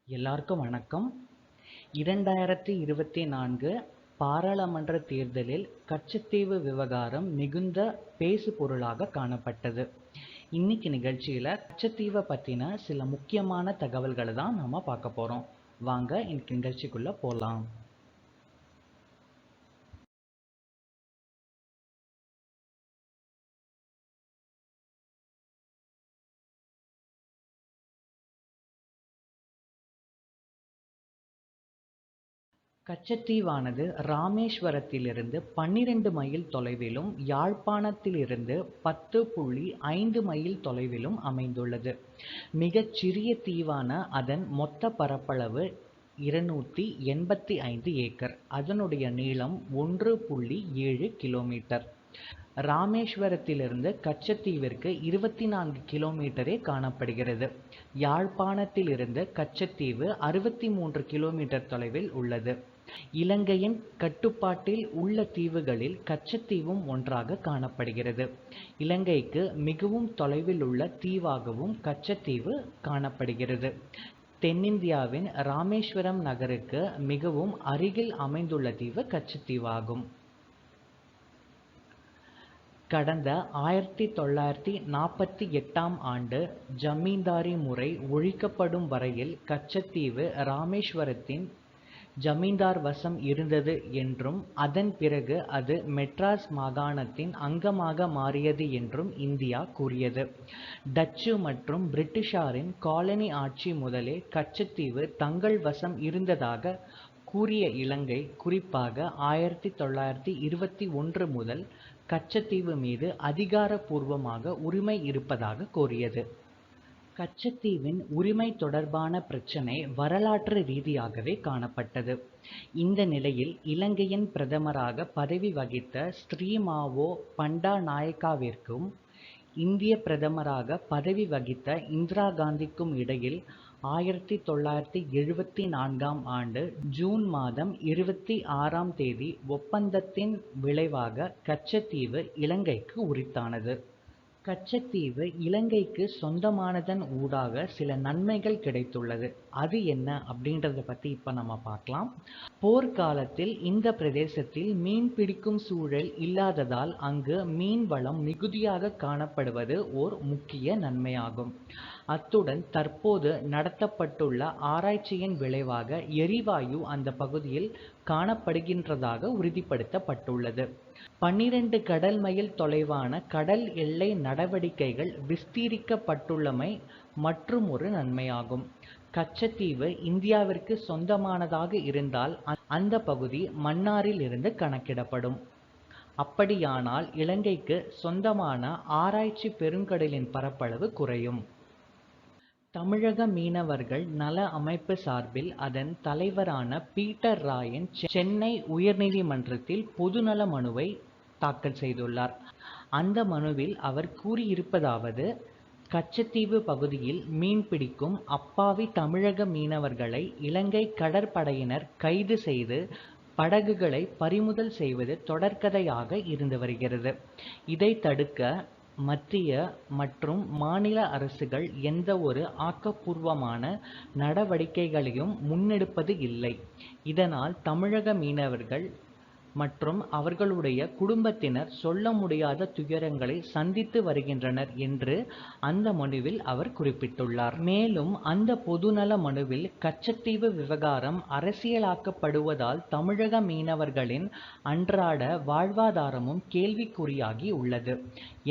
எல்லாருக்கும் வணக்கம். 2024 பாராளுமன்ற தேர்தலில் கச்சத்தீவு விவகாரம் மிகுந்த பேசு பொருளாக காணப்பட்டது. இன்னைக்கு நிகழ்ச்சியில கச்சத்தீவை பத்தின சில முக்கியமான தகவல்களை தான் நாம பார்க்க போறோம். வாங்க இன்னைக்கு நிகழ்ச்சிக்குள்ள போலாம். கச்சத்தீவானது ராமேஸ்வரத்திலிருந்து 12 மைல் தொலைவிலும் யாழ்ப்பாணத்திலிருந்து 10.5 மைல் தொலைவிலும் அமைந்துள்ளது. மிகச் சிறிய தீவான அதன் மொத்த பரப்பளவு 285 ஏக்கர். அதனுடைய நீளம் 1.7 கிலோமீட்டர். ராமேஸ்வரத்திலிருந்து கச்சத்தீவிற்கு 24 கிலோமீட்டரே காணப்படுகிறது. யாழ்ப்பாணத்திலிருந்து கச்சத்தீவு 63 கிலோமீட்டர் தொலைவில் உள்ளது. இலங்கையின் கட்டுப்பாட்டில் உள்ள தீவுகளில் கச்சத்தீவும் ஒன்றாக காணப்படுகிறது. இலங்கைக்கு மிகவும் தொலைவில் உள்ள தீவாகவும் கச்சத்தீவு காணப்படுகிறது. தென்னிந்தியாவின் ராமேஸ்வரம் நகருக்கு மிகவும் அருகில் அமைந்துள்ள தீவு கச்சத்தீவாகும். கடந்த 1948ஆம் ஆண்டு ஜமீன்தாரி முறை ஒழிக்கப்படும் வரையில் கச்சத்தீவு ராமேஸ்வரத்தின் ஜமீன்தார் வசம் இருந்தது என்றும் அதன் பிறகு அது மெட்ராஸ் மாகாணத்தின் அங்கமாக மாறியது என்றும் இந்தியா கூறியது. டச்சு மற்றும் பிரிட்டிஷாரின் காலனி ஆட்சி முதலே கச்சத்தீவு தங்கள் வசம் இருந்ததாக கூறிய இலங்கை குறிப்பாக 1921 முதல் கச்சத்தீவு மீது அதிகாரப்பூர்வமாக உரிமை இருப்பதாக கோரியது. கச்சத்தீவின் உரிமை தொடர்பான பிரச்சினை வரலாற்று ரீதியாகவே காணப்பட்டது. இந்த நிலையில் இலங்கையின் பிரதமராக பதவி வகித்த ஸ்ரீமாவோ பண்டாநாயக்காவிற்கும் இந்திய பிரதமராக பதவி வகித்த இந்திரா காந்திக்கும் இடையில் 1974ஆம் ஆண்டு ஜூன் மாதம் 26ஆம் தேதி ஒப்பந்தத்தின் விளைவாக கச்சத்தீவு இலங்கைக்கு உரித்தானது. கச்சத்தீவு இலங்கைக்கு சொந்தமானதன் ஊடாக சில நன்மைகள் கிடைத்துள்ளது. அது என்ன அப்படின்றத பற்றி இப்போ நம்ம பார்க்கலாம். போர்க்காலத்தில் இந்த பிரதேசத்தில் மீன் பிடிக்கும் சூழல் இல்லாததால் அங்கு மீன் வளம் மிகுதியாக காணப்படுவது ஓர் முக்கிய நன்மையாகும். அத்துடன் தற்போது நடத்தப்பட்டுள்ள ஆராய்ச்சியின் விளைவாக எரிவாயு அந்த பகுதியில் காணப்படுகின்றதாக உறுதிப்படுத்தப்பட்டுள்ளது. 12 கடல் மைல் தொலைவான கடல் எல்லை நடவடிக்கைகள் விஸ்தீரிக்கப்பட்டுள்ளமை மற்றுமொரு நன்மையாகும். கச்சத்தீவு இந்தியாவிற்கு சொந்தமானதாக இருந்தால் அந்த பகுதி மன்னாரில் இருந்து கணக்கிடப்படும். அப்படியானால் இலங்கைக்கு சொந்தமான ஆராய்ச்சி பெருங்கடலின் பரப்பளவு குறையும். தமிழக மீனவர்கள் நல அமைப்பு சார்பில் அதன் தலைவரான பீட்டர் ராயன் சென்னை உயர்நீதிமன்றத்தில் பொதுநல மனுவை தாக்கல் செய்துள்ளார். அந்த மனுவில் அவர் கூறியிருப்பதாவது: கச்சத்தீவு பகுதியில் மீன்பிடிக்கும் அப்பாவி தமிழக மீனவர்களை இலங்கை கடற்படையினர் கைது செய்து படகுகளை பறிமுதல் செய்வது தொடர்கதையாக இருந்து வருகிறது. இதை தடுக்க மத்திய மற்றும் மாநில அரசுகள் எந்த ஒரு ஆக்கப்பூர்வமான நடவடிக்கைகளையும் முன்னெடுப்பது இல்லை. இதனால் தமிழக மீனவர்கள் மற்றும் அவர்களுடைய குடும்பத்தினர் சொல்ல முடியாத துயரங்களை சந்தித்து வருகின்றனர் என்று அந்த மனுவில் அவர் குறிப்பிட்டுள்ளார். மேலும் அந்த பொதுநல மனுவில் கச்சத்தீவு விவகாரம் அரசியலாக்கப்படுவதால் தமிழக மீனவர்களின் அன்றாட வாழ்வாதாரமும் கேள்விக்குறியாகி உள்ளது.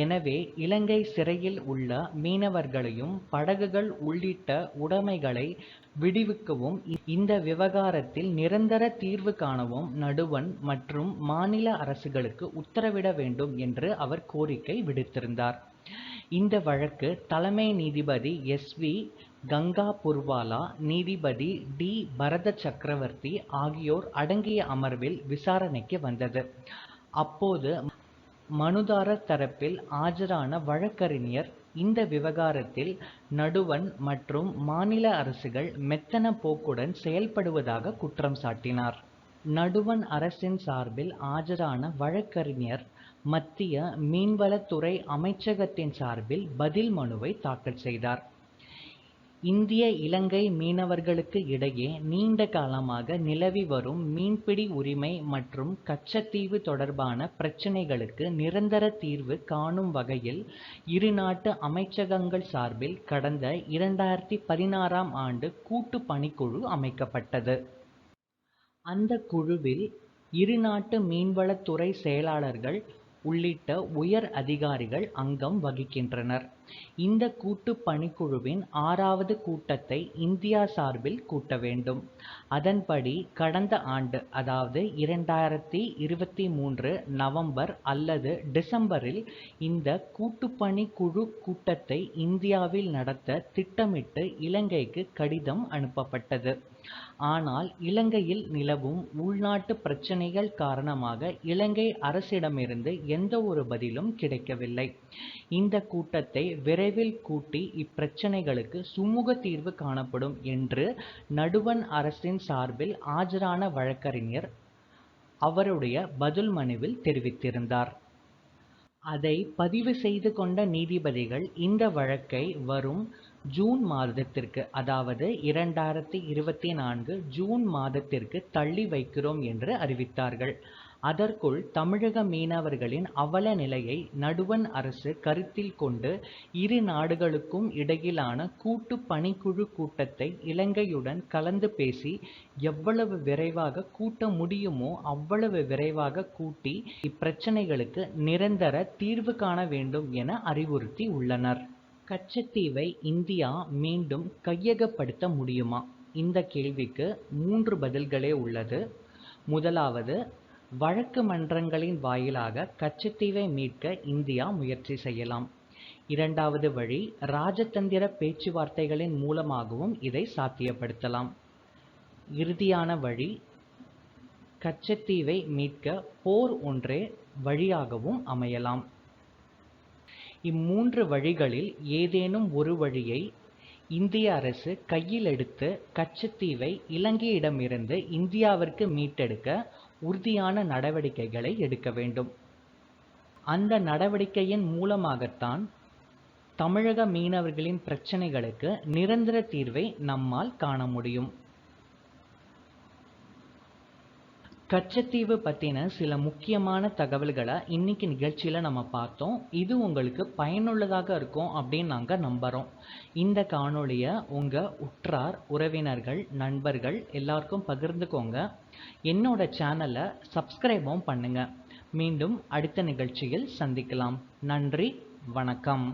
எனவே இலங்கை சிறையில் உள்ள மீனவர்களையும் படகுகள் உள்ளிட்ட உடைமைகளை விடுவிக்கவும் இந்த விவகாரத்தில் நிரந்தர தீர்வு காணவும் நடுவண் மற்றும் மாநில அரசுகளுக்கு உத்தரவிட வேண்டும் என்று அவர் கோரிக்கை விடுத்திருந்தார். இந்த வழக்கு தலைமை நீதிபதி எஸ்.வி. கங்கா புர்வாலா, நீதிபதி டி. பரத சக்கரவர்த்தி ஆகியோர் அடங்கிய அமர்வில் விசாரணைக்கு வந்தது. அப்போது மனுதாரர் தரப்பில் ஆஜரான வழக்கறிஞர் இந்த விவகாரத்தில் நடுவண் மற்றும் மாநில அரசுகள் மெத்தன போக்குடன் செயல்படுவதாக குற்றம் சாட்டினார். நடுவண் அரசின் சார்பில் ஆஜரான வழக்கறிஞர் மத்திய மீன்வளத்துறை அமைச்சகத்தின் சார்பில் பதில் மனுவை தாக்கல் செய்தார். இந்திய இலங்கை மீனவர்களுக்கு இடையே நீண்ட காலமாக நிலவி வரும் மீன்பிடி உரிமை மற்றும் கச்சத்தீவு தொடர்பான பிரச்சினைகளுக்கு நிரந்தர தீர்வு காணும் வகையில் இரு நாட்டு அமைச்சகங்கள் சார்பில் கடந்த 2016ஆம் ஆண்டு கூட்டு பணிக்குழு அமைக்கப்பட்டது. அந்த குழுவில் இரு நாட்டு மீன்வளத்துறை செயலாளர்கள் உள்ளிட்ட உயர் அதிகாரிகள் அங்கம் வகிக்கின்றனர். இந்த கூட்டு பணிக்குழுவின் 6வது கூட்டத்தை இந்தியா சார்பில் கூட்ட வேண்டும். அதன்படி கடந்த ஆண்டு, அதாவது 2023 நவம்பர் அல்லது டிசம்பரில் இந்த கூட்டுப்பணி குழு கூட்டத்தை இந்தியாவில் நடத்த திட்டமிட்டு இலங்கைக்கு கடிதம் அனுப்பப்பட்டது. ஆனால் இலங்கையில் நிலவும் உள்நாட்டு பிரச்சினைகள் காரணமாக இலங்கை அரசிடமிருந்து எந்த ஒரு பதிலும் கிடைக்கவில்லை. இந்த கூட்டத்தை விரைவில் கூட்டி இப்பிரச்சினைகளுக்கு சுமூக தீர்வு காணப்படும் என்று நடுவண் அரசின் சார்பில் ஆஜரான வழக்கறிஞர் அவருடைய பதில் மனுவில் தெரிவித்திருந்தார். அதை பதிவு செய்து கொண்ட நீதிபதிகள் இந்த வழக்கை வரும் ஜூன் மாதத்திற்கு, அதாவது 2024 ஜூன் மாதத்திற்கு தள்ளி வைக்கிறோம் என்று அறிவித்தார்கள். அதற்குள் தமிழக மீனவர்களின் அவல நிலையை நடுவண் அரசு கருத்தில் கொண்டு இரு நாடுகளுக்கும் இடையிலான கூட்டு பணிக்குழு கூட்டத்தை இலங்கையுடன் கலந்து பேசி எவ்வளவு விரைவாக கூட்ட முடியுமோ அவ்வளவு விரைவாக கூட்டி இப்பிரச்சினைகளுக்கு நிரந்தர தீர்வு காண வேண்டும் என அறிவுறுத்தி உள்ளனர். கச்சத்தீவை இந்தியா மீண்டும் கையகப்படுத்த முடியுமா? இந்த கேள்விக்கு 3 பதில்களே உள்ளது. முதலாவது, வழக்கு மன்றங்களின் வாயிலாக கச்சத்தீவை மீட்க இந்தியா முயற்சி செய்யலாம். இரண்டாவது வழி, ராஜதந்திர பேச்சுவார்த்தைகளின் மூலமாகவும் இதை சாத்தியப்படுத்தலாம். இறுதியான வழி, கச்சத்தீவை மீட்க போர் ஒன்றே வழியாகவும் அமையலாம். இம்மூன்று வழிகளில் ஏதேனும் ஒரு வழியை இந்திய அரசு கையில் எடுத்து கச்சத்தீவை இலங்கையிடமிருந்து இந்தியாவிற்கு மீட்டெடுக்க உறுதியான நடவடிக்கைகளை எடுக்க வேண்டும். அந்த நடவடிக்கையின் மூலமாகத்தான் தமிழக மீனவர்களின் பிரச்சினைகளுக்கு நிரந்தர தீர்வை நம்மால் காண முடியும். கச்சத்தீவு பற்றின சில முக்கியமான தகவல்களை இன்னைக்கு நிகழ்ச்சியில் நம்ம பார்த்தோம். இது உங்களுக்கு பயனுள்ளதாக இருக்கும் அப்படின்னு நாங்கள் நம்புகிறோம். இந்த காணொளியை உங்கள் உற்றார், உறவினர்கள், நண்பர்கள் எல்லாருக்கும் பகிர்ந்துக்கோங்க. என்னோட சேனலை சப்ஸ்கிரைபும் பண்ணுங்கள். மீண்டும் அடுத்த நிகழ்ச்சியில் சந்திக்கலாம். நன்றி, வணக்கம்.